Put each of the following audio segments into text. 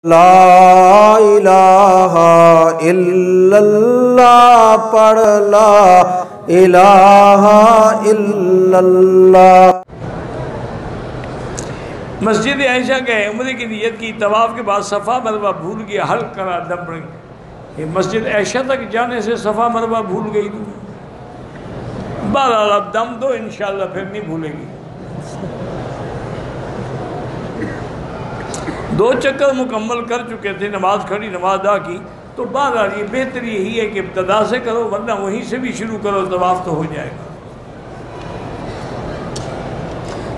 لا الہ الا اللہ پڑھ لا الہ الا اللہ۔ مسجد عائشہ گئے، عمرے کی نیت کی، طواف کے بعد صفا مروا بھول گیا، حلق کرا دم رنگ۔ یہ مسجد عائشہ تک جانے سے صفا مروا بھول گئی تو بہرحال اب دم دو، انشاءاللہ پھر نہیں بھولے گی۔ 2 چکر مکمل کر چکے تھے، نماز کھڑی، نماز ادا کی، تو بہرحال یہ بہتر یہی ہے کہ ابتدا سے کرو، ورنہ وہیں سے بھی شروع کرو، طواف تو ہو جائے گا۔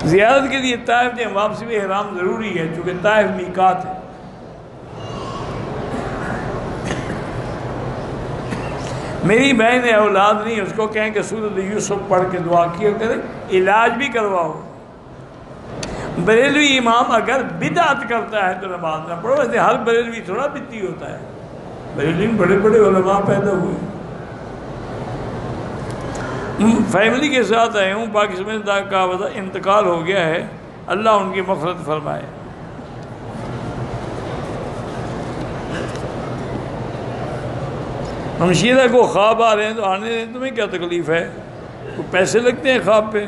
زیارت کے لیے طائف جائیں، واپسی میں احرام ضروری ہے چونکہ طائف میقات ہے۔ میری بہن ہے، اولاد نہیں، اس کو کہیں کہ سورۃ یوسف پڑھ کے دعا کیا کرے، علاج بھی کرواؤ۔ بریلوی امام اگر بدعت کرتا ہے تو نماز نہ پڑھو، ویسے ہر بریلوی تھوڑا بدعتی ہوتا ہے، بریلوی میں بڑے بڑے علماء پیدا ہوئے۔ فیملی کے ساتھ آئے ہوں، پاکستان کا انتقال ہو گیا ہے، اللہ ان کی مغفرت فرمائے۔ ہمشیرہ کو خواب آ رہے ہیں تو آنے دیں، تمہیں کیا تکلیف ہے؟ کوئی پیسے لگتے ہیں خواب پہ؟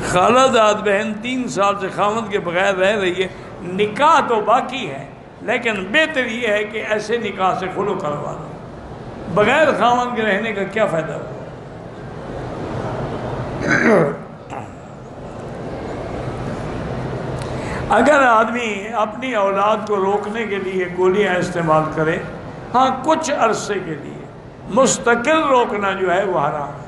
خالہ زاد بہن 3 سال سے خاوند کے بغیر رہ رہی ہے، نکاح تو باقی ہے لیکن بہتر یہ ہے کہ ایسے نکاح سے خلو کروا دو، بغیر خاوند کے رہنے کا کیا فائدہ ہو؟ اگر آدمی اپنی اولاد کو روکنے کے لیے گولیاں استعمال کرے، ہاں کچھ عرصے کے لیے، مستقل روکنا جو ہے وہ حرام ہے۔